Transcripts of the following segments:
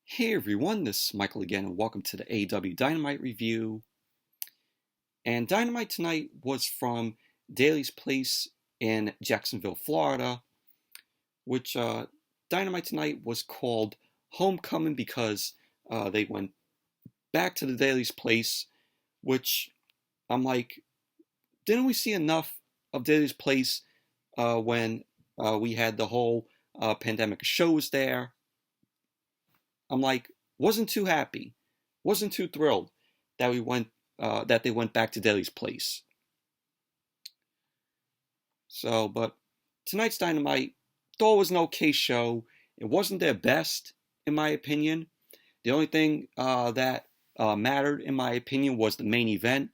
Hey everyone, this is Michael again, and welcome to the AEW Dynamite review. And Dynamite tonight was from Daly's Place in Jacksonville, Florida, which Dynamite tonight was called Homecoming because they went back to the Daly's Place, which I'm like, didn't we see enough of Daly's Place when we had the whole pandemic shows there? I'm like, wasn't too happy, wasn't too thrilled that that they went back to Daly's Place. So, but tonight's Dynamite, though it was an okay show, it wasn't their best, in my opinion. The only thing that mattered, in my opinion, was the main event,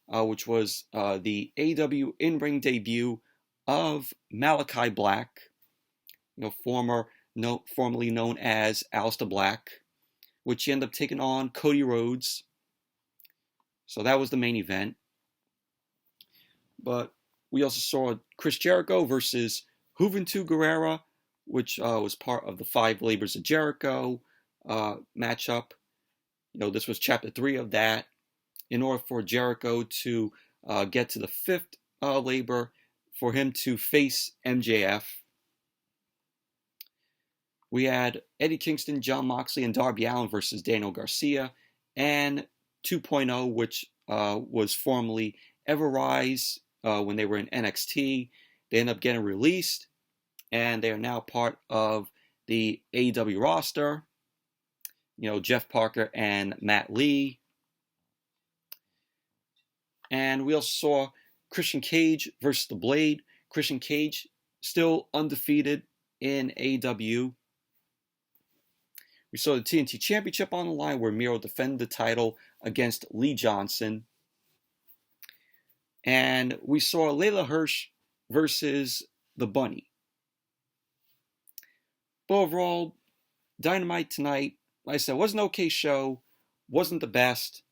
which was the AEW in-ring debut of Malachi Black, formerly known as Aleister Black, which he ended up taking on Cody Rhodes. So that was the main event. But we also saw Chris Jericho versus Juventud Guerrera, which was part of the 5 Labors of Jericho matchup. This was chapter 3 of that. In order for Jericho to get to the 5th labor, for him to face MJF. We had Eddie Kingston, Jon Moxley, and Darby Allin versus Daniel Garcia, and 2.0, which was formerly Ever-Rise when they were in NXT. They ended up getting released, and they are now part of the AEW roster. Jeff Parker and Matt Lee. And we also saw Christian Cage versus The Blade. Christian Cage still undefeated in AEW. We saw the TNT Championship on the line where Miro defended the title against Lee Johnson. And we saw Leyla Hirsch versus the Bunny. But overall, Dynamite tonight, like I said, was an okay show. Wasn't the best.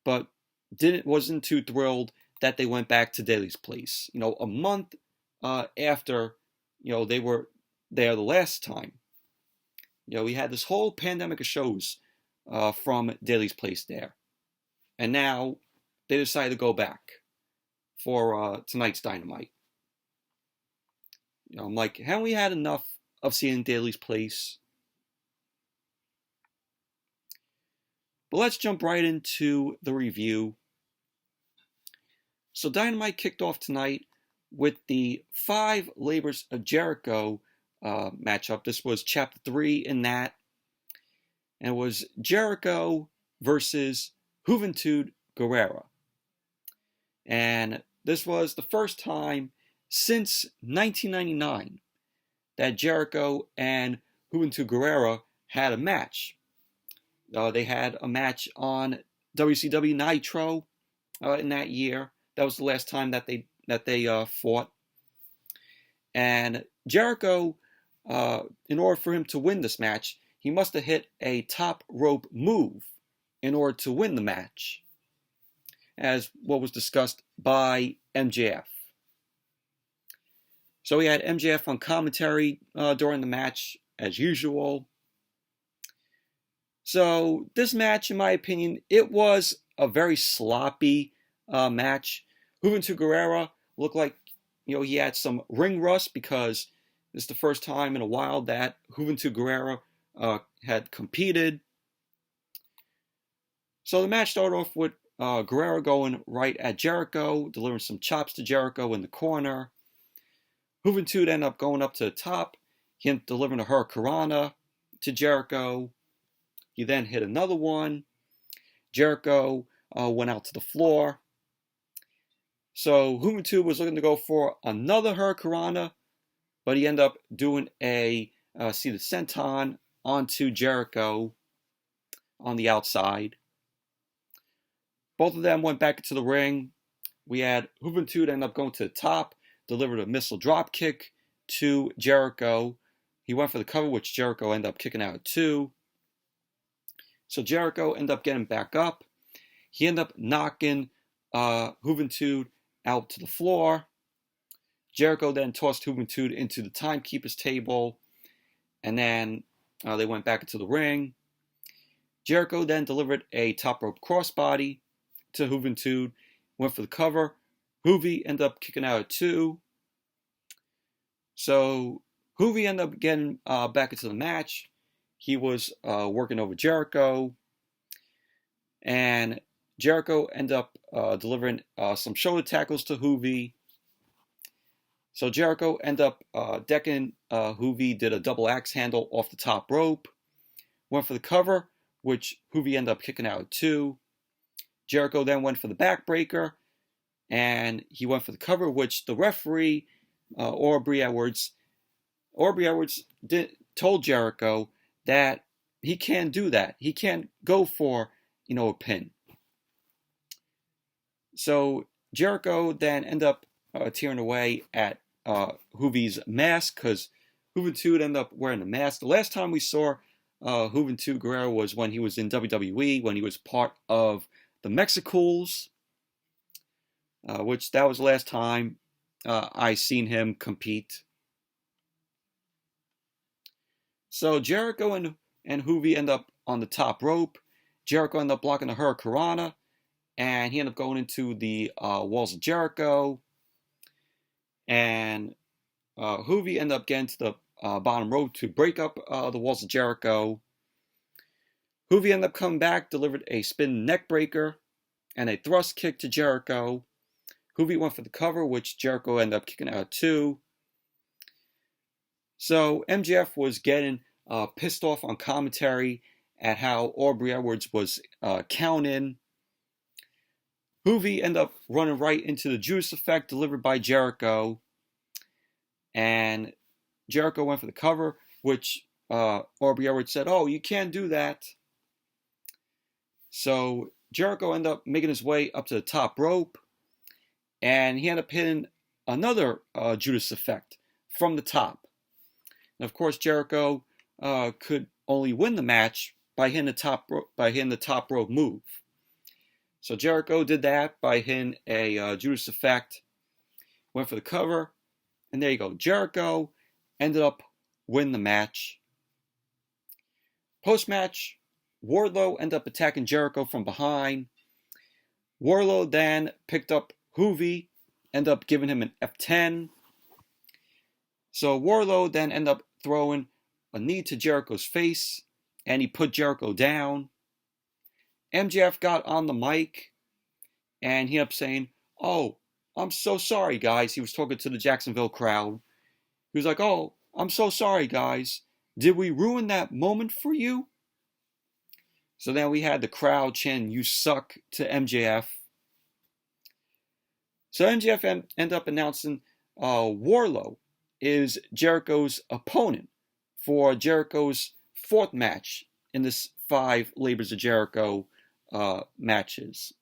But wasn't too thrilled that they went back to Daly's Place. A month after, they were there the last time. We had this whole pandemic of shows from Daly's Place there. And now they decided to go back for tonight's Dynamite. I'm like, haven't we had enough of seeing Daly's Place? But let's jump right into the review. So Dynamite kicked off tonight with the 5 Labors of Jericho matchup. This was chapter 3 in that. And it was Jericho versus Juventud Guerrera. And this was the first time since 1999 that Jericho and Juventud Guerrera had a match. They had a match on WCW Nitro in that year. That was the last time that they fought. And Jericho, in order for him to win this match, he must have hit a top rope move in order to win the match, as what was discussed by MJF. So we had MJF on commentary during the match, as usual. So this match, in my opinion, it was a very sloppy match. Juventud Guerrera looked like, he had some ring rust because this is the first time in a while that Juventud Guerrera had competed. So the match started off with Guerrera going right at Jericho, delivering some chops to Jericho in the corner. Juventud ended up going up to the top. He ended up delivering a Hurricanrana to Jericho. He then hit another one. Jericho went out to the floor. So Huventude was looking to go for another Hurricanrana, but he ended up doing a seated senton onto Jericho on the outside. Both of them went back into the ring. We had Juventud end up going to the top, delivered a missile drop kick to Jericho. He went for the cover, which Jericho ended up kicking out at 2. So Jericho ended up getting back up. He ended up knocking Juventud out to the floor. Jericho then tossed Juventud into the timekeeper's table, and then they went back into the ring. Jericho then delivered a top rope crossbody to Juventud, went for the cover. Juvi ended up kicking out at 2. So Juvi ended up getting back into the match. He was working over Jericho. And Jericho ended up delivering some shoulder tackles to Juvi. So Jericho ended up decking Juvi, did a double axe handle off the top rope. Went for the cover, which Juvi ended up kicking out at 2. Jericho then went for the backbreaker, and he went for the cover, which the referee, Aubrey Edwards, told Jericho that he can't do that. He can't go for, a pin. So Jericho then ended up tearing away at Juvi's mask, because Juventud ended up wearing a mask. The last time we saw Juventud Guerrera was when he was in WWE, when he was part of the Mexicools, which that was the last time I seen him compete. So Jericho and Juvi end up on the top rope. Jericho ended up blocking the Hurricanrana, and he ended up going into the walls of Jericho. And Juvi ended up getting to the bottom rope to break up the walls of Jericho. Juvi ended up coming back, delivered a spin neck breaker and a thrust kick to Jericho. Juvi went for the cover, which Jericho ended up kicking out at 2. So MJF was getting pissed off on commentary at how Aubrey Edwards was counting. Juvi ended up running right into the Judas effect delivered by Jericho. And Jericho went for the cover, which Aubrey Edwards said, "Oh, you can't do that." So Jericho ended up making his way up to the top rope, and he ended up hitting another Judas effect from the top. And of course, Jericho could only win the match by hitting the top rope move. So Jericho did that by hitting a Judas effect, went for the cover, and there you go. Jericho ended up winning the match. Post-match, Wardlow ended up attacking Jericho from behind. Wardlow then picked up Juvi, ended up giving him an F10. So Wardlow then ended up throwing a knee to Jericho's face, and he put Jericho down. MJF got on the mic, and he ended up saying, "Oh, I'm so sorry, guys." He was talking to the Jacksonville crowd. He was like, "Oh, I'm so sorry, guys. Did we ruin that moment for you?" So then we had the crowd chanting, "You suck," to MJF. So MJF ended up announcing Wardlow is Jericho's opponent for Jericho's 4th match in this 5 Labors of Jericho matches.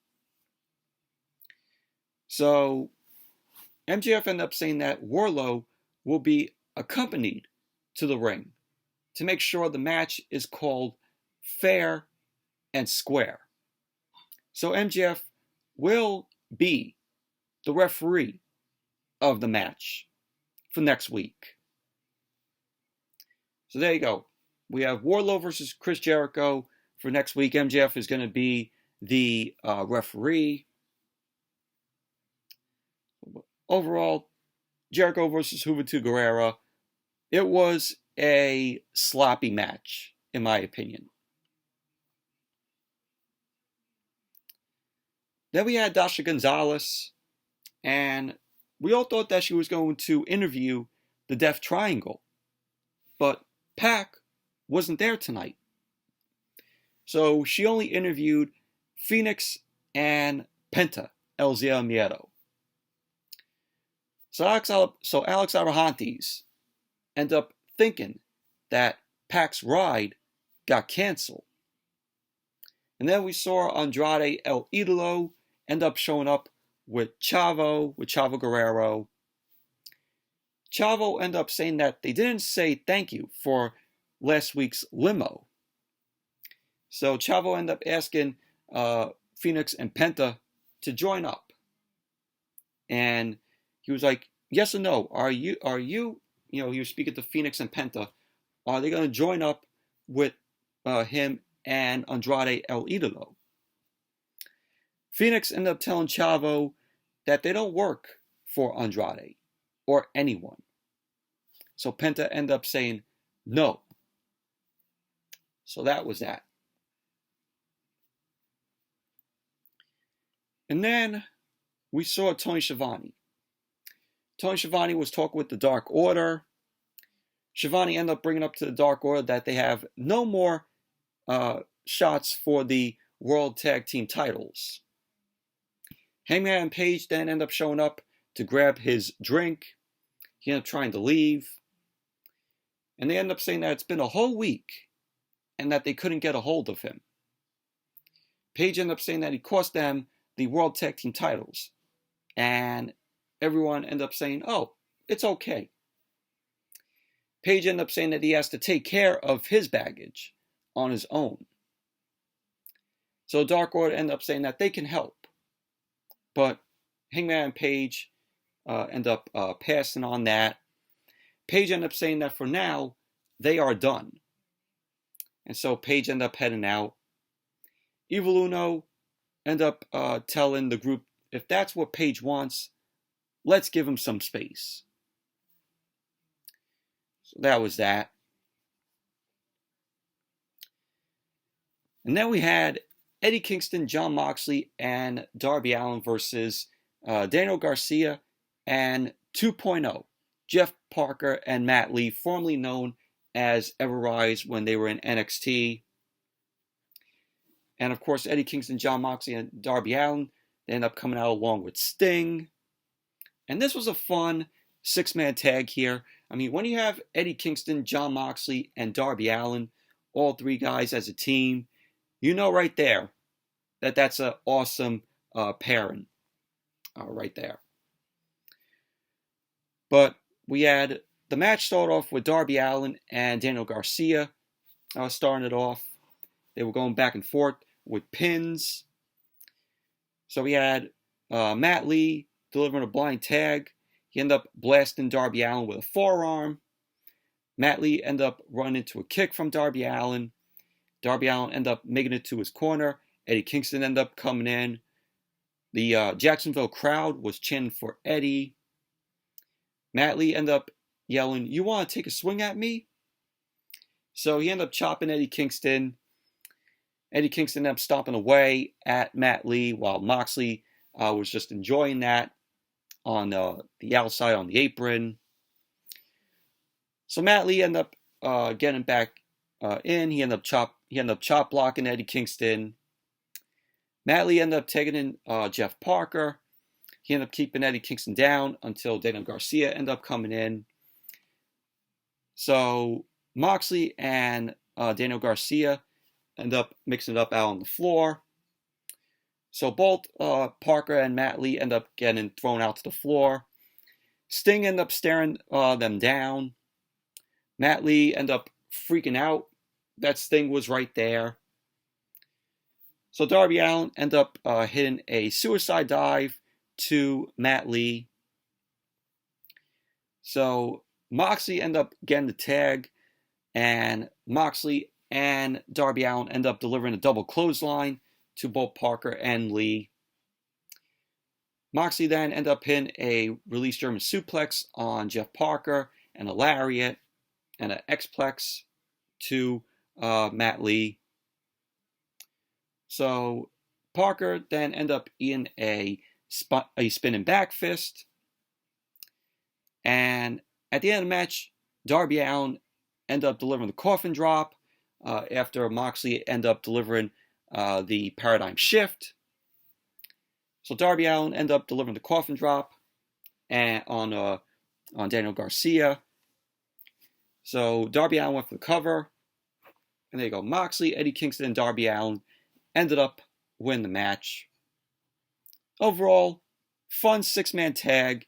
So MJF ended up saying that Wardlow will be accompanied to the ring to make sure the match is called fair and square. So MJF will be the referee of the match for next week. So there you go. We have Wardlow versus Chris Jericho for next week. MJF is going to be the referee. Overall, Jericho versus Juventud Guerrera, it was a sloppy match, in my opinion. Then we had Dasha Gonzalez, and we all thought that she was going to interview the Death Triangle, but Pac wasn't there tonight. So she only interviewed Phoenix and Penta, El Zia Miedo. So Alex Abrahantes ended up thinking that Pac's ride got canceled. And then we saw Andrade El Idolo end up showing up with Chavo Guerrero. Chavo ended up saying that they didn't say thank you for last week's limo. So Chavo ended up asking Phoenix and Penta to join up. And he was like, yes or no, are you, he was speaking to Phoenix and Penta, are they going to join up with him and Andrade El Idolo. Phoenix ended up telling Chavo that they don't work for Andrade or anyone. So Penta ended up saying no. So that was that. And then we saw Tony Schiavone. Tony Schiavone was talking with the Dark Order. Schiavone ended up bringing up to the Dark Order that they have no more shots for the World Tag Team titles. Hangman Page then ended up showing up to grab his drink. He ended up trying to leave. And they ended up saying that it's been a whole week and that they couldn't get a hold of him. Page ended up saying that he cost them the World Tag Team titles. And everyone ended up saying, oh, it's okay. Page ended up saying that he has to take care of his baggage on his own. So Dark Order ended up saying that they can help. But Hangman and Page end up passing on that. Page ended up saying that for now, they are done. And so Page ended up heading out. Evil Uno ended up telling the group, if that's what Page wants, let's give him some space. So that was that. And then we had Eddie Kingston, Jon Moxley, and Darby Allin versus Daniel Garcia and 2.0, Jeff Parker and Matt Lee, formerly known as Ever-Rise when they were in NXT. And of course, Eddie Kingston, Jon Moxley, and Darby Allin, they end up coming out along with Sting. And this was a fun six-man tag here. I mean, when you have Eddie Kingston, Jon Moxley, and Darby Allin, all three guys as a team, you know right there that that's an awesome pairing right there. But we had the match start off with Darby Allin and Daniel Garcia starting it off. They were going back and forth with pins. So we had Matt Lee delivering a blind tag. He ended up blasting Darby Allin with a forearm. Matt Lee ended up running into a kick from Darby Allin. Darby Allin ended up making it to his corner. Eddie Kingston ended up coming in. The Jacksonville crowd was chanting for Eddie. Matt Lee ended up yelling, "You want to take a swing at me?" So he ended up chopping Eddie Kingston. Eddie Kingston ended up stomping away at Matt Lee while Moxley was just enjoying that on the outside on the apron. So Matt Lee ended up getting back in. He ended up chop blocking Eddie Kingston. Matt Lee ended up taking in Jeff Parker. He ended up keeping Eddie Kingston down until Daniel Garcia ended up coming in. So Moxley and Daniel Garcia end up mixing it up out on the floor. So both Parker and Matt Lee end up getting thrown out to the floor. Sting ended up staring them down. Matt Lee ended up freaking out that Sting was right there. So Darby Allin ended up hitting a suicide dive to Matt Lee. So Moxley ended up getting the tag, and Moxley and Darby Allin ended up delivering a double clothesline to both Parker and Lee. Moxley then ended up hitting a release German suplex on Jeff Parker and a lariat and an X-plex to Matt Lee. So Parker then ended up in a spinning back fist. And at the end of the match, Darby Allin ended up delivering the coffin drop after Moxley ended up delivering the paradigm shift. So Darby Allin ended up delivering the coffin drop on Daniel Garcia. So Darby Allin went for the cover. And there you go. Moxley, Eddie Kingston, and Darby Allin ended up winning the match. Overall, fun six-man tag.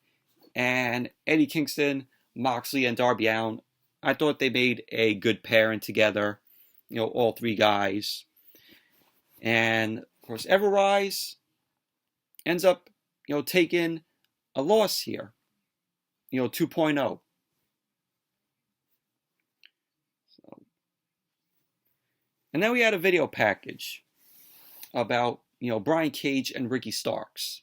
And Eddie Kingston, Moxley, and Darby Allin, I thought they made a good pairing together. You know, all three guys. And, of course, Ever-Rise ends up, taking a loss here. 2.0. And then we had a video package about, Brian Cage and Ricky Starks.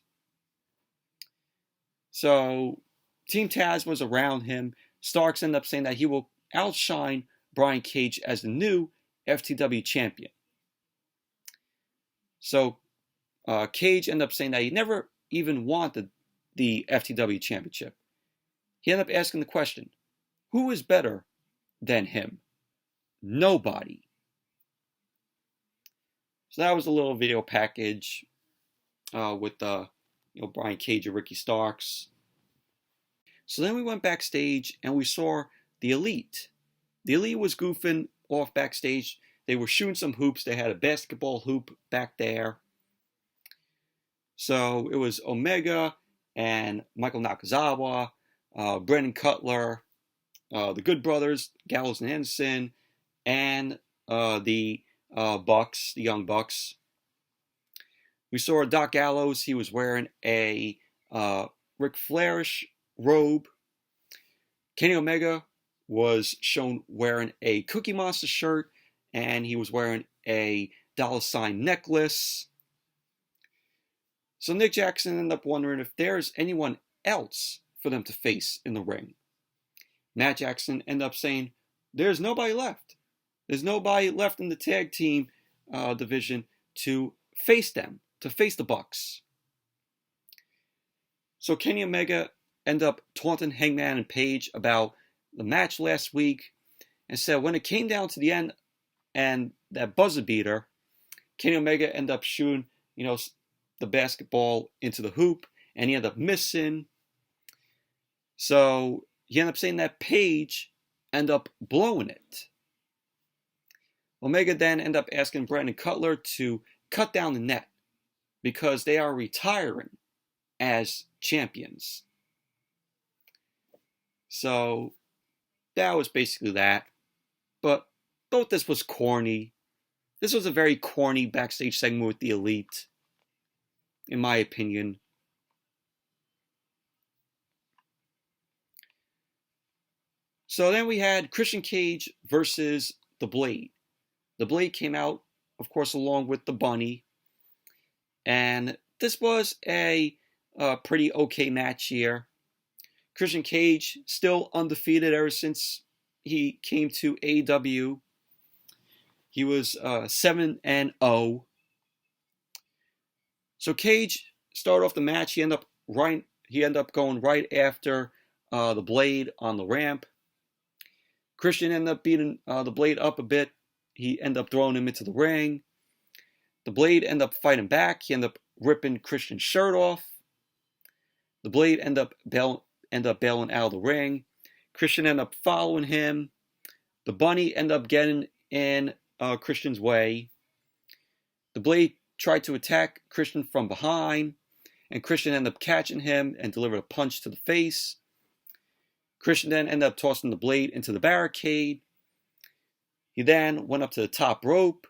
So Team Taz was around him. Starks ended up saying that he will outshine Brian Cage as the new FTW champion. So Cage ended up saying that he never even wanted the FTW championship. He ended up asking the question, who is better than him? Nobody. So that was a little video package with Brian Cage and Ricky Starks. So then we went backstage and we saw the Elite. The Elite was goofing off backstage. They were shooting some hoops. They had a basketball hoop back there. So it was Omega and Michael Nakazawa, Brendan Cutler, the Good Brothers, Gallows and Anderson, and the Bucks, the Young Bucks. We saw Doc Gallows. He was wearing a Ric Flairish robe. Kenny Omega was shown wearing a Cookie Monster shirt, and he was wearing a $sign necklace. So Nick Jackson ended up wondering if there's anyone else for them to face in the ring. Matt Jackson ended up saying, there's nobody left. There's nobody left in the tag team division to face them, to face the Bucks. So Kenny Omega ended up taunting Hangman and Page about the match last week and said when it came down to the end and that buzzer beater, Kenny Omega ended up shooting, the basketball into the hoop, and he ended up missing. So he ended up saying that Page ended up blowing it. Omega then ended up asking Brandon Cutler to cut down the net because they are retiring as champions. So that was basically that. But thought this was corny. This was a very corny backstage segment with the Elite, in my opinion. So then we had Christian Cage versus The Blade. The Blade came out, of course, along with the Bunny. And this was a pretty okay match here. Christian Cage still undefeated ever since he came to AEW. He was 7-0. So Cage started off the match. He ended up going right after the Blade on the ramp. Christian ended up beating the Blade up a bit. He ended up throwing him into the ring. The Blade ended up fighting back. He ended up ripping Christian's shirt off. The Blade ended up bailing out of the ring. Christian ended up following him. The Bunny ended up getting in Christian's way. The Blade tried to attack Christian from behind, and Christian ended up catching him and delivered a punch to the face. Christian then ended up tossing the Blade into the barricade. He then went up to the top rope,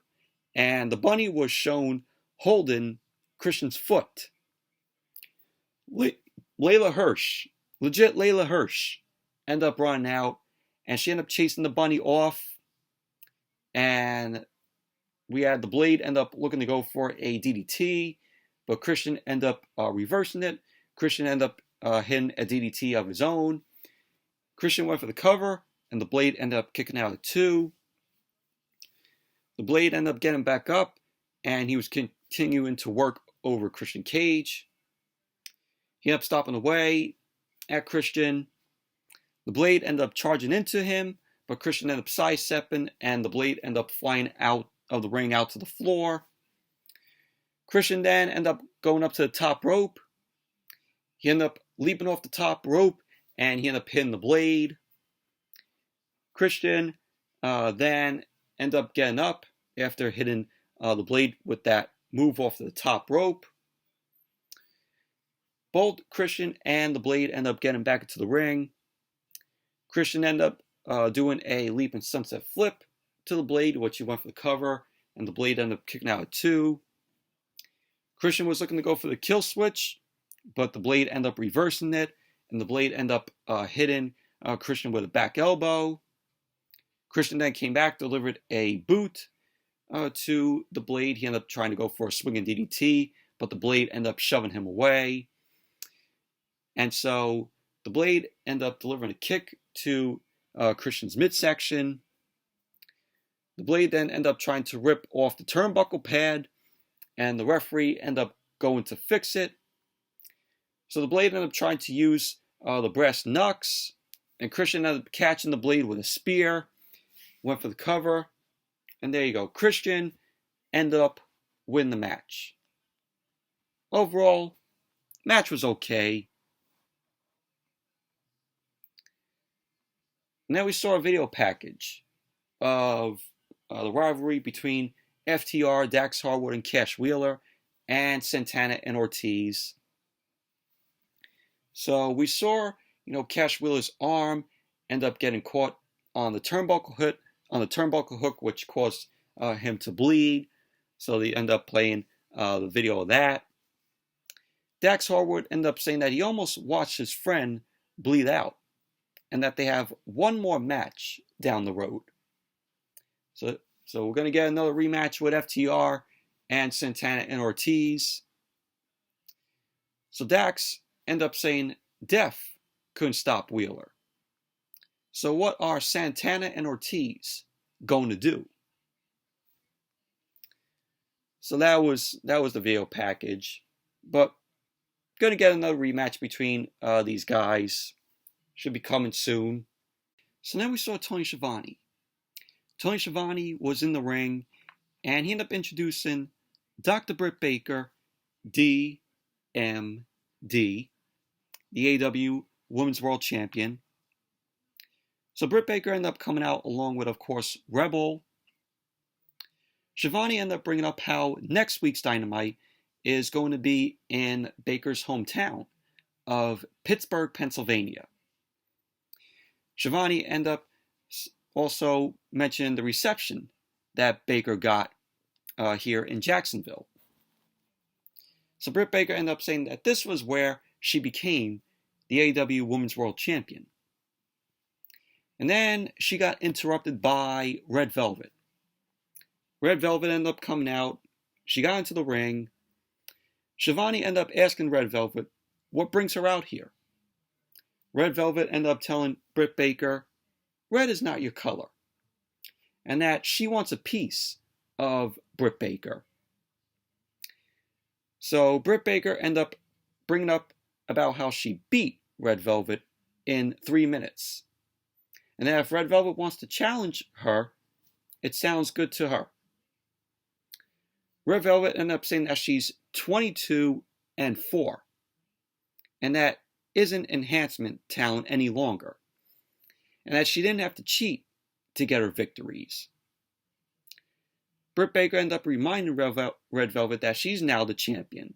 and the Bunny was shown holding Christian's foot. Leyla Hirsch, legit Leyla Hirsch, ended up running out, and she ended up chasing the Bunny off. And we had the Blade end up looking to go for a DDT, but Christian ended up reversing it. Christian ended up hitting a DDT of his own. Christian went for the cover, and the Blade ended up kicking out at 2. The Blade ended up getting back up, and he was continuing to work over Christian Cage. He ended up stopping away at Christian. The Blade ended up charging into him, but Christian ended up sidestepping, and the Blade ended up flying out of the ring out to the floor. Christian then ended up going up to the top rope. He ended up leaping off the top rope, and he ended up hitting the Blade. Christian then ended up getting up after hitting the Blade with that move off the top rope. Both Christian and the Blade end up getting back into the ring. Christian ended up doing a leap and sunset flip to the Blade, which he went for the cover, and the Blade ended up kicking out at 2. Christian was looking to go for the kill switch, but the Blade ended up reversing it, and the Blade ended up hitting Christian with a back elbow. Christian then came back, delivered a boot, to the Blade. He ended up trying to go for a swinging DDT, but the Blade ended up shoving him away. And so the Blade ended up delivering a kick to Christian's midsection. The Blade then ended up trying to rip off the turnbuckle pad, and the referee ended up going to fix it. So the Blade ended up trying to use the brass knucks, and Christian ended up catching the Blade with a spear, went for the cover, and there you go. Christian ended up winning the match. Overall, match was okay. And then we saw a video package of the rivalry between FTR, Dax Harwood, and Cash Wheeler, and Santana and Ortiz. So we saw, Cash Wheeler's arm end up getting caught on the turnbuckle hook, which caused him to bleed. So they end up playing the video of that. Dax Harwood ended up saying that he almost watched his friend bleed out, and that they have one more match down the road. So we're going to get another rematch with FTR and Santana and Ortiz. So Dax ended up saying Death couldn't stop Wheeler. So what are Santana and Ortiz going to do? So that was the video package. But going to get another rematch between these guys. Should be coming soon. So then we saw Tony Schiavone. Tony Schiavone was in the ring, and he ended up introducing Dr. Britt Baker, DMD, the AEW Women's World Champion. So Britt Baker ended up coming out along with, of course, Rebel. Schiavone ended up bringing up how next week's Dynamite is going to be in Baker's hometown of Pittsburgh, Pennsylvania. Schiavone ended up also mentioning the reception that Baker got here in Jacksonville. So Britt Baker ended up saying that this was where she became the AEW Women's World Champion. And then she got interrupted by Red Velvet. Red Velvet ended up coming out. She got into the ring. Schiavone ended up asking Red Velvet what brings her out here. Red Velvet ended up telling Britt Baker, red is not your color, and that she wants a piece of Britt Baker. So Britt Baker ended up bringing up about how she beat Red Velvet in 3 minutes. And that if Red Velvet wants to challenge her, it sounds good to her. Red Velvet ended up saying that she's 22-4, and that isn't enhancement talent any longer, and that she didn't have to cheat to get her victories. Britt Baker ended up reminding Red Velvet that she's now the champion.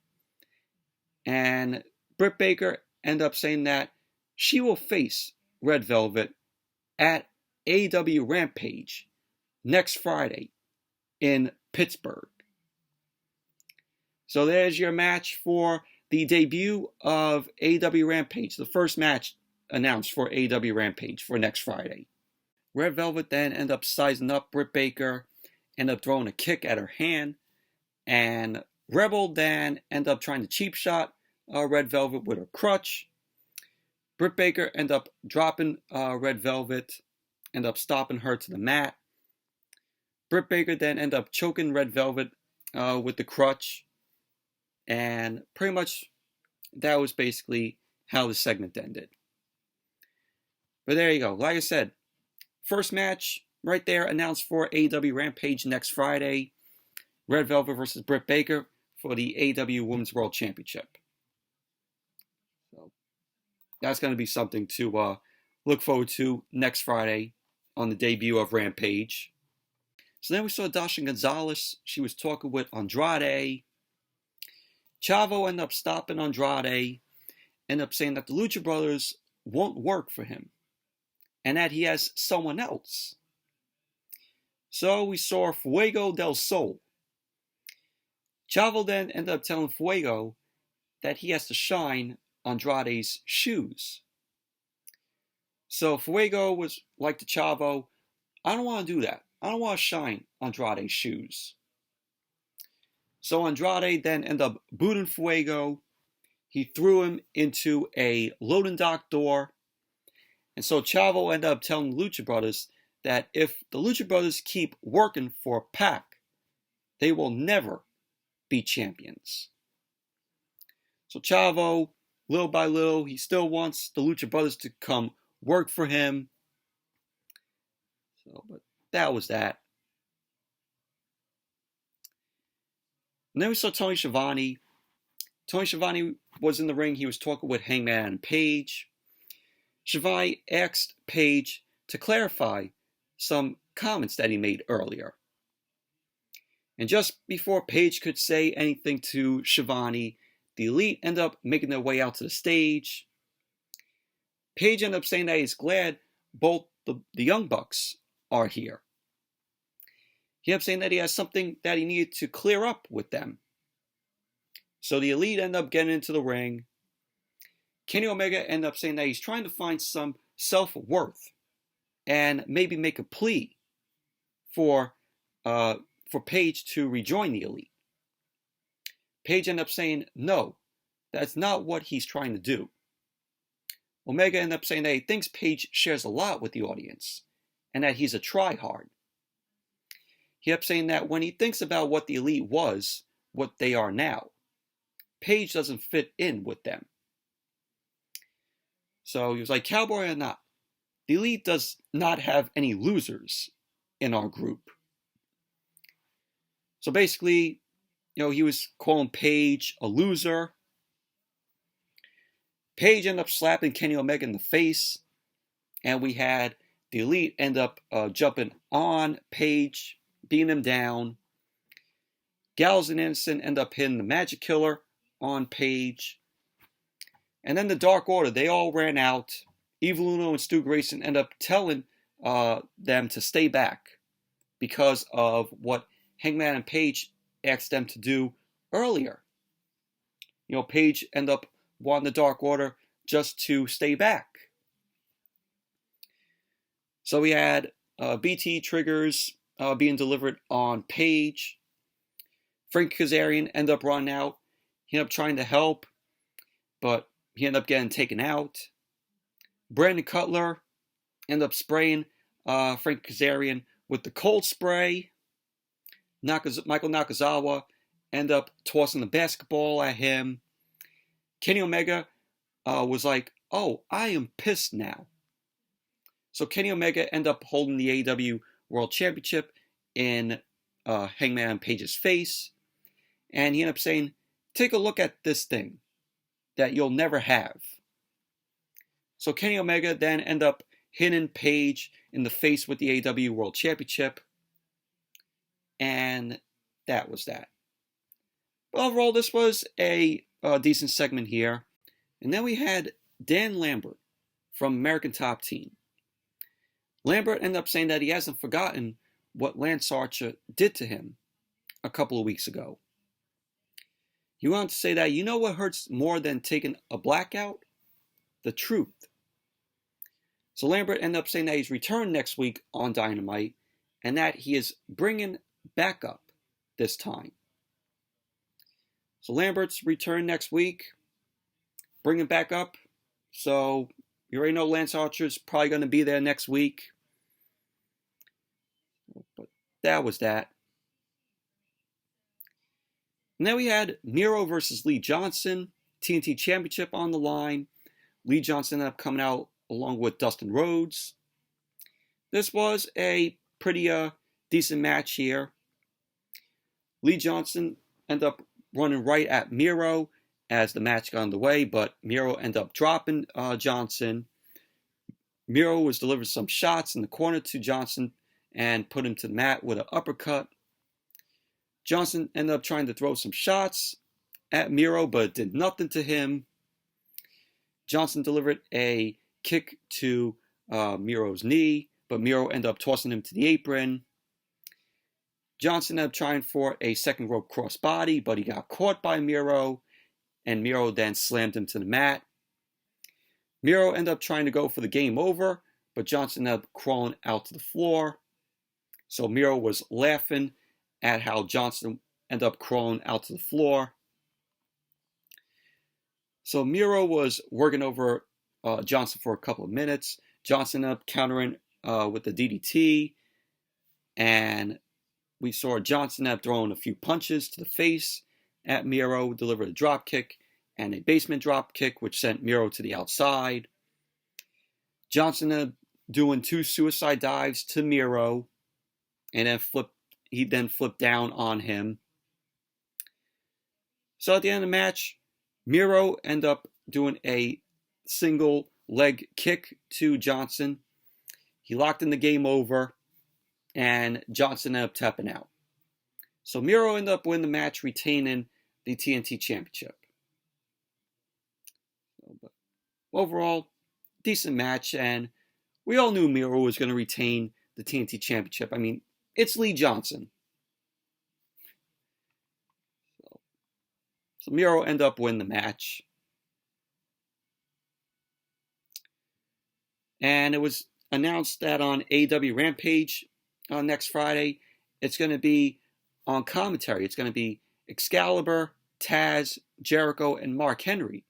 And Britt Baker ended up saying that she will face Red Velvet at AEW Rampage next Friday in Pittsburgh. So there's your match for the debut of AEW Rampage, the first match announced for AEW Rampage for next Friday. Red Velvet then ended up sizing up Britt Baker, ended up throwing a kick at her hand, and Rebel then ended up trying to cheap shot Red Velvet with her crutch. Britt Baker ended up dropping Red Velvet, ended up stopping her to the mat. Britt Baker then ended up choking Red Velvet with the crutch. And pretty much that was basically how the segment ended. But there you go. Like I said, first match right there announced for AEW Rampage next Friday. Red Velvet versus Britt Baker for the AEW Women's World Championship. So that's going to be something to look forward to next Friday on the debut of Rampage. So then we saw Dasha Gonzalez. She was talking with Andrade. Chavo ended up stopping Andrade, ended up saying that the Lucha Brothers won't work for him, and that he has someone else. So we saw Fuego del Sol. Chavo then ended up telling Fuego that he has to shine Andrade's shoes. So Fuego was like to Chavo, I don't want to do that. I don't want to shine Andrade's shoes. So Andrade then ended up booting Fuego. He threw him into a loading dock door. And so Chavo ended up telling the Lucha Brothers that if the Lucha Brothers keep working for Pac, they will never be champions. So Chavo, little by little, he still wants the Lucha Brothers to come work for him. So, but that was that. And then we saw Tony Schiavone. Tony Schiavone was in the ring. He was talking with Hangman Page. Schiavone asked Page to clarify some comments that he made earlier. And just before Page could say anything to Schiavone, the Elite end up making their way out to the stage. Page ended up saying that he's glad both the Young Bucks are here. He ended up saying that he has something that he needed to clear up with them. So the Elite end up getting into the ring. Kenny Omega ended up saying that he's trying to find some self-worth and maybe make a plea for Page to rejoin the Elite. Page ended up saying, no, that's not what he's trying to do. Omega ended up saying that he thinks Page shares a lot with the audience and that he's a try-hard. He ended up saying that when he thinks about what the Elite was, what they are now, Page doesn't fit in with them. So he was like, cowboy or not, the Elite does not have any losers in our group. So basically, he was calling Page a loser. Page ended up slapping Kenny Omega in the face. And we had the Elite end up jumping on Page, beating him down. Gallows and Anderson end up hitting the Magic Killer on Page. And then the Dark Order, they all ran out. Evil Uno and Stu Grayson end up telling them to stay back because of what Hangman and Page asked them to do earlier. Page ended up wanting the Dark Order just to stay back. So we had BT triggers being delivered on Page. Frank Kazarian ended up running out. He ended up trying to help, but he ended up getting taken out. Brandon Cutler ended up spraying Frank Kazarian with the cold spray. Michael Nakazawa ended up tossing the basketball at him. Kenny Omega was like, oh, I am pissed now. So Kenny Omega ended up holding the AEW World Championship in Hangman Page's face. And he ended up saying, take a look at this thing that you'll never have. So Kenny Omega then ended up hitting Page in the face with the AEW World Championship. And that was that. But overall, this was a decent segment here. And then we had Dan Lambert from American Top Team. Lambert ended up saying that he hasn't forgotten what Lance Archer did to him a couple of weeks ago. He wanted to say that, you know what hurts more than taking a blackout? The truth. So Lambert ended up saying that he's returned next week on Dynamite and that he is bringing back up this time. So Lambert's return next week, bringing back up. So you already know Lance Archer's probably going to be there next week. But that was that. And then we had Miro versus Lee Johnson, TNT Championship on the line. Lee Johnson ended up coming out along with Dustin Rhodes. This was a pretty decent match here. Lee Johnson ended up running right at Miro as the match got underway, but Miro ended up dropping Johnson. Miro was delivering some shots in the corner to Johnson and put him to the mat with an uppercut. Johnson ended up trying to throw some shots at Miro, but it did nothing to him. Johnson delivered a kick to Miro's knee, but Miro ended up tossing him to the apron. Johnson ended up trying for a second rope crossbody, but he got caught by Miro, and Miro then slammed him to the mat. Miro ended up trying to go for the game over, but Johnson ended up crawling out to the floor. So Miro was laughing at how Johnson ended up crawling out to the floor. So Miro was working over Johnson for a couple of minutes. Johnson ended up countering with the DDT. And we saw Johnson end up throwing a few punches to the face at Miro, delivered a drop kick and a basement drop kick, which sent Miro to the outside. Johnson ended up doing 2 suicide dives to Miro, and then flipped down on him. So at the end of the match, Miro ended up doing a single leg kick to Johnson. He locked in the game over, and Johnson ended up tapping out. So Miro ended up winning the match, retaining the TNT Championship. But overall, decent match, and we all knew Miro was going to retain the TNT Championship. I mean, it's Lee Johnson. So Miro ended up winning the match. And it was announced that on AEW Rampage next Friday, it's going to be on commentary. It's going to be Excalibur, Taz, Jericho, and Mark Henry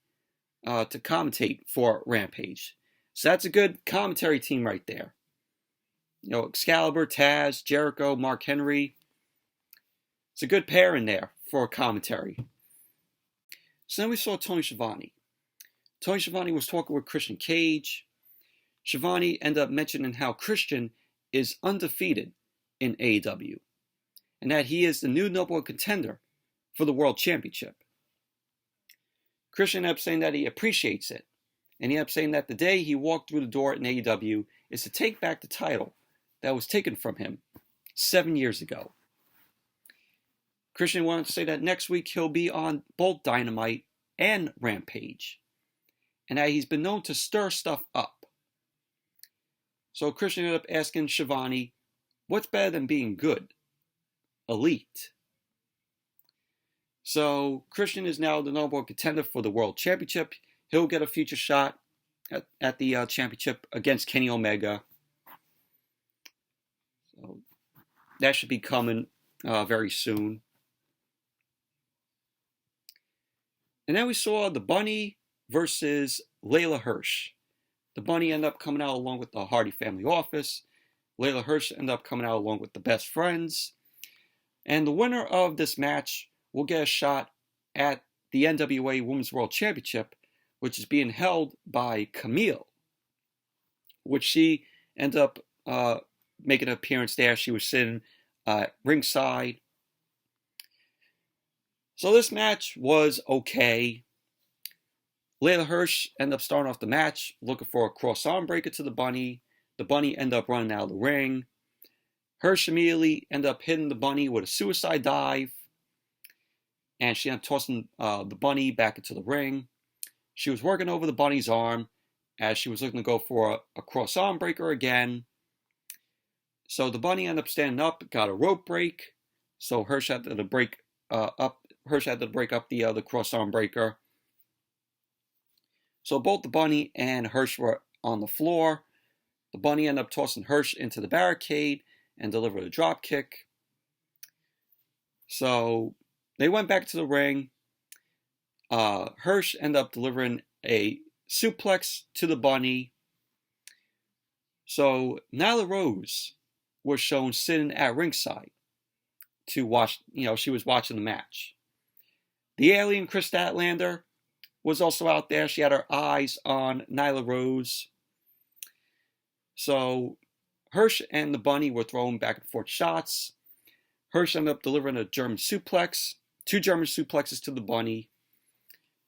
to commentate for Rampage. So that's a good commentary team right there. You know, Excalibur, Taz, Jericho, Mark Henry. It's a good pair in there for commentary. So then we saw Tony Schiavone. Tony Schiavone was talking with Christian Cage. Schiavone ended up mentioning how Christian is undefeated in AEW, and that he is the new number one contender for the World Championship. Christian ended up saying that he appreciates it, and he ended up saying that the day he walked through the door in AEW is to take back the title that was taken from him 7 years ago. Christian wanted to say that next week he'll be on both Dynamite and Rampage, and that he's been known to stir stuff up. So Christian ended up asking Schiavone, what's better than being good? Elite. So Christian is now the number one contender for the World Championship. He'll get a future shot at the championship against Kenny Omega. So that should be coming very soon. And then we saw the Bunny versus Leyla Hirsch. The Bunny ended up coming out along with the Hardy Family Office. Leyla Hirsch ended up coming out along with the Best Friends. And the winner of this match will get a shot at the NWA Women's World Championship, which is being held by Camille, which she ended up making an appearance there. She was sitting ringside. So this match was okay. Leyla Hirsch ended up starting off the match looking for a cross arm breaker to the Bunny. The Bunny ended up running out of the ring. Hirsch immediately ended up hitting the Bunny with a suicide dive. And she ended up tossing the Bunny back into the ring. She was working over the Bunny's arm as she was looking to go for a cross arm breaker again. So the Bunny ended up standing up, got a rope break. So Hirsch had to break up the cross arm breaker. So both the Bunny and Hirsch were on the floor. The Bunny ended up tossing Hirsch into the barricade and delivered a drop kick. So they went back to the ring. Hirsch ended up delivering a suplex to the Bunny. So Nyla Rose was shown sitting at ringside to watch, she was watching the match. The alien Chris Statlander was also out there. She had her eyes on Nyla Rose. So Hirsch and the Bunny were throwing back and forth shots. Hirsch ended up delivering a German suplex, 2 German suplexes to the Bunny.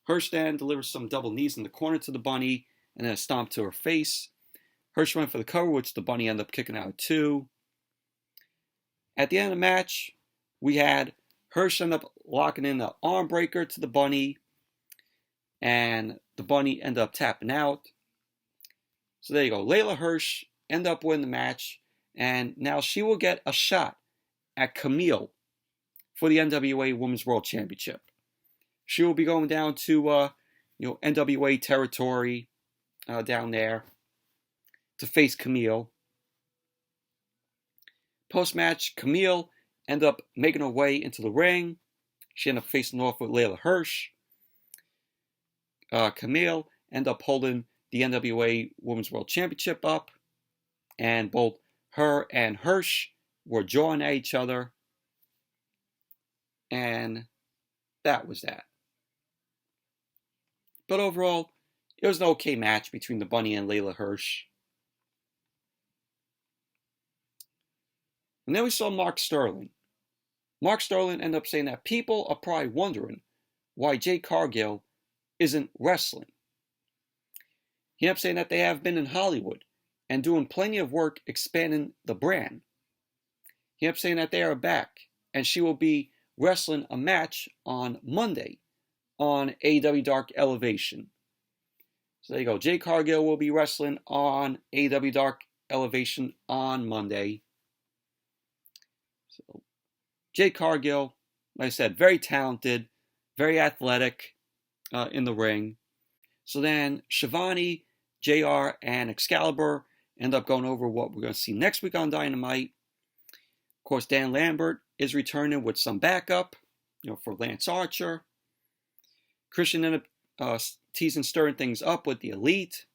Hirsch then delivered some double knees in the corner to the Bunny and then a stomp to her face. Hirsch went for the cover, which the Bunny ended up kicking out too. At the end of the match, we had Hirsch end up locking in the arm breaker to the Bunny, and the Bunny ended up tapping out. So there you go. Leyla Hirsch ended up winning the match, and now she will get a shot at Camille for the NWA Women's World Championship. She will be going down to NWA territory down there to face Camille. Post-match, Camille ended up making her way into the ring. She ended up facing off with Leyla Hirsch. Camille ended up holding the NWA Women's World Championship up. And both her and Hirsch were jawing at each other. And that was that. But overall, it was an okay match between the Bunny and Leyla Hirsch. And then we saw Mark Sterling. Mark Sterling ended up saying that people are probably wondering why Jade Cargill isn't wrestling. He ended up saying that they have been in Hollywood and doing plenty of work expanding the brand. He ended up saying that they are back and she will be wrestling a match on Monday on AEW Dark Elevation. So there you go. Jade Cargill will be wrestling on AEW Dark Elevation on Monday. So Jade Cargill, like I said, very talented, very athletic in the ring. So then Shivani, JR, and Excalibur end up going over what we're going to see next week on Dynamite. Of course, Dan Lambert is returning with some backup, for Lance Archer. Christian ended up teasing, stirring things up with the Elite,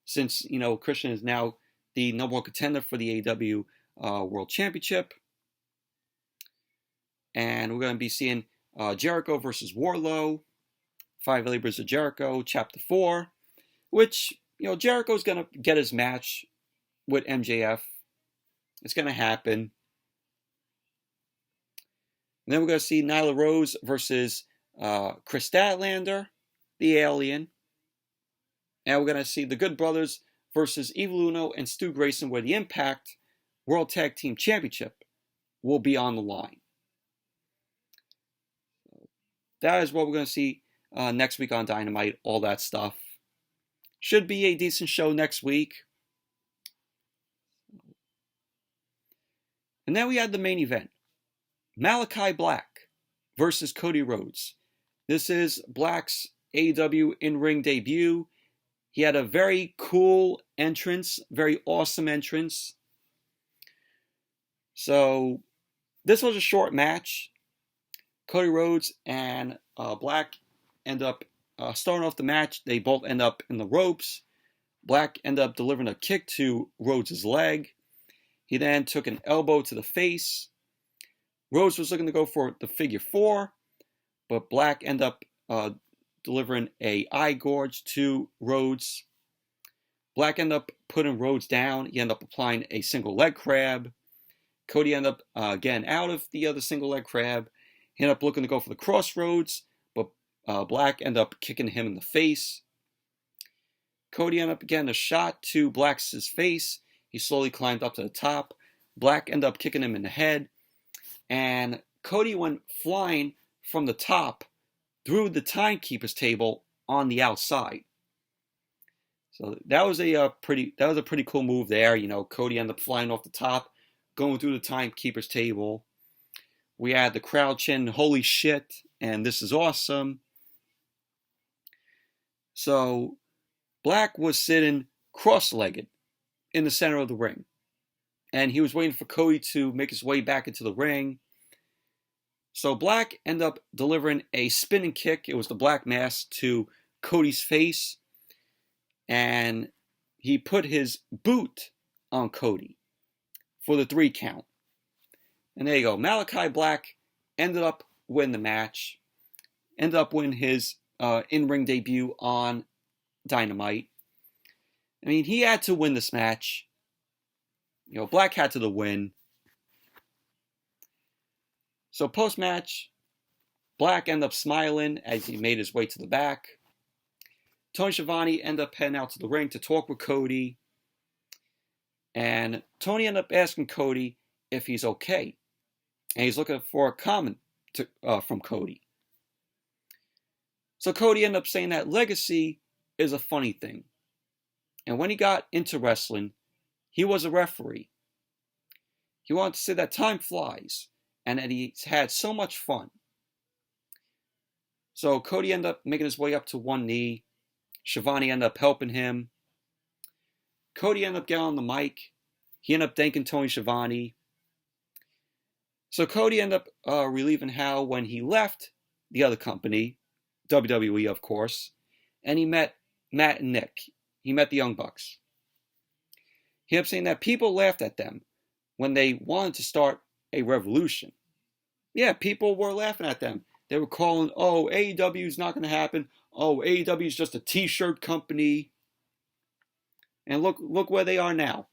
since, Christian is now the number one contender for the AEW World Championship. And we're going to be seeing Jericho versus Wardlow, 5 Libras of Jericho, Chapter 4, which, Jericho's going to get his match with MJF. It's going to happen. And then we're going to see Nyla Rose versus Chris Statlander, the Alien. And we're going to see the Good Brothers versus Evil Uno and Stu Grayson, where the Impact World Tag Team Championship will be on the line. That is what we're going to see next week on Dynamite, all that stuff. Should be a decent show next week. And then we had the main event. Malachi Black versus Cody Rhodes. This is Black's AEW in-ring debut. He had a very cool entrance, very awesome entrance. So, this was a short match. Cody Rhodes and Black end up starting off the match. They both end up in the ropes. Black ended up delivering a kick to Rhodes' leg. He then took an elbow to the face. Rhodes was looking to go for the figure 4, but Black ended up delivering a eye gorge to Rhodes. Black ended up putting Rhodes down. He ended up applying a single leg crab. Cody ended up getting out of the other single leg crab. He ended up looking to go for the crossroads, but Black ended up kicking him in the face. Cody ended up getting a shot to Black's face. He slowly climbed up to the top. Black ended up kicking him in the head. And Cody went flying from the top through the timekeeper's table on the outside. So that was a pretty cool move there. Cody ended up flying off the top, going through the timekeeper's table. We had the crowd chanting, "Holy shit," and "This is awesome." So Black was sitting cross-legged in the center of the ring. And he was waiting for Cody to make his way back into the ring. So Black ended up delivering a spinning kick. It was the Black Mass to Cody's face. And he put his boot on Cody for the 3 count. And there you go. Malachi Black ended up winning the match. Ended up winning his in-ring debut on Dynamite. I mean, he had to win this match. Black had to the win. So post-match, Black ended up smiling as he made his way to the back. Tony Schiavone ended up heading out to the ring to talk with Cody. And Tony ended up asking Cody if he's okay. And he's looking for a comment from Cody. So Cody ended up saying that legacy is a funny thing. And when he got into wrestling, he was a referee. He wanted to say that time flies and that he's had so much fun. So Cody ended up making his way up to one knee. Schiavone ended up helping him. Cody ended up getting on the mic. He ended up thanking Tony Schiavone. So Cody ended up relieving Hal when he left the other company, WWE, of course, and he met Matt and Nick. He met the Young Bucks. He ended up saying that people laughed at them when they wanted to start a revolution. Yeah, people were laughing at them. They were calling, oh, AEW is not going to happen. Oh, AEW is just a t-shirt company. And look where they are now.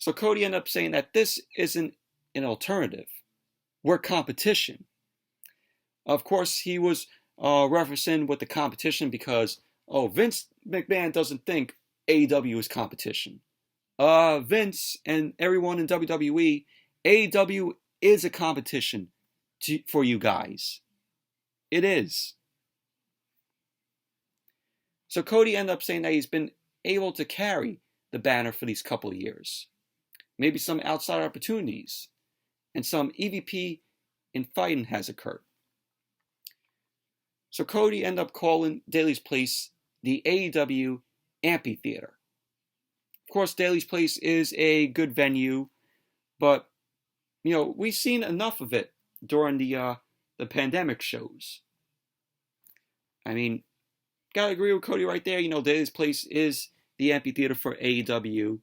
So Cody ended up saying that this isn't an alternative. We're competition. Of course, he was referencing with the competition because, Vince McMahon doesn't think AEW is competition. Vince and everyone in WWE, AEW is a competition for you guys. It is. So Cody ended up saying that he's been able to carry the banner for these couple of years. Maybe some outside opportunities and some EVP in fighting has occurred. So Cody ended up calling Daly's Place the AEW Amphitheater. Of course, Daly's Place is a good venue, but we've seen enough of it during the pandemic shows. I mean, gotta agree with Cody right there. Daly's Place is the amphitheater for AEW.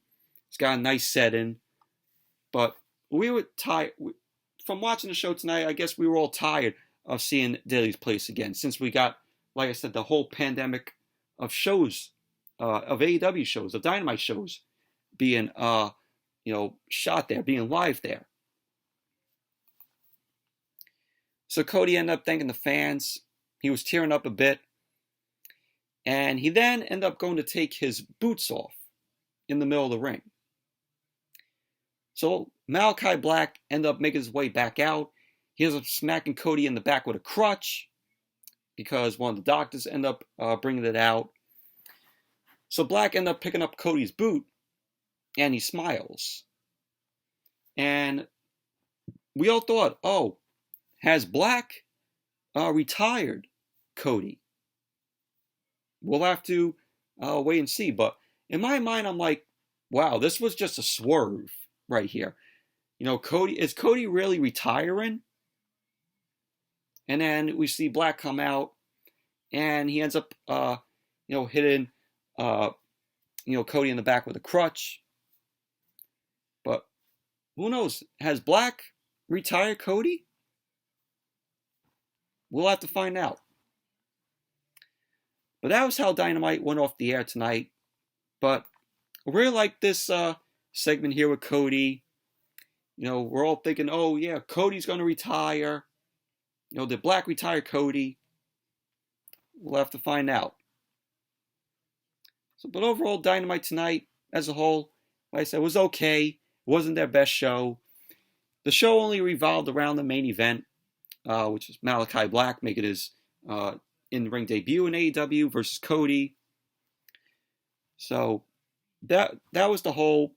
It's got a nice setting, but we were tired from watching the show tonight. I guess we were all tired of seeing Daly's Place again, since we got, like I said, the whole pandemic of shows, of AEW shows, of Dynamite shows, being shot there, being live there. So Cody ended up thanking the fans. He was tearing up a bit. And he then ended up going to take his boots off in the middle of the ring. So Malachi Black ended up making his way back out. He ends up smacking Cody in the back with a crutch because one of the doctors ended up bringing it out. So Black ended up picking up Cody's boot and he smiles. And we all thought, has Black retired Cody? We'll have to wait and see. But in my mind, I'm like, wow, this was just a swerve right here. Is Cody really retiring? And then we see Black come out, and he ends up, hitting, Cody in the back with a crutch. But who knows? Has Black retired Cody? We'll have to find out. But that was how Dynamite went off the air tonight. But I really like this segment here with Cody. We're all thinking, Cody's going to retire. Did Black retire Cody? We'll have to find out. But overall, Dynamite tonight, as a whole, like I said, was okay. It wasn't their best show. The show only revolved around the main event, which was Malachi Black making his in-ring debut in AEW versus Cody. So that was the whole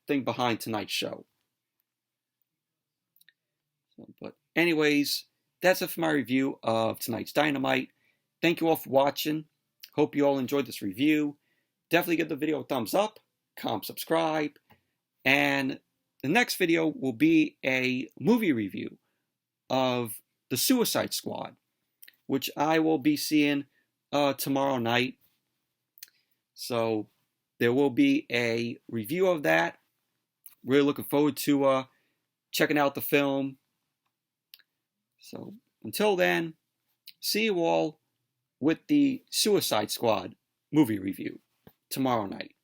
thing behind tonight's show. But anyways, that's it for my review of tonight's Dynamite. Thank you all for watching. Hope you all enjoyed this review. Definitely give the video a thumbs up, comment, subscribe, and the next video will be a movie review of The Suicide Squad, which I will be seeing tomorrow night. So there will be a review of that. Really looking forward to checking out the film. So until then, see you all with the Suicide Squad movie review tomorrow night.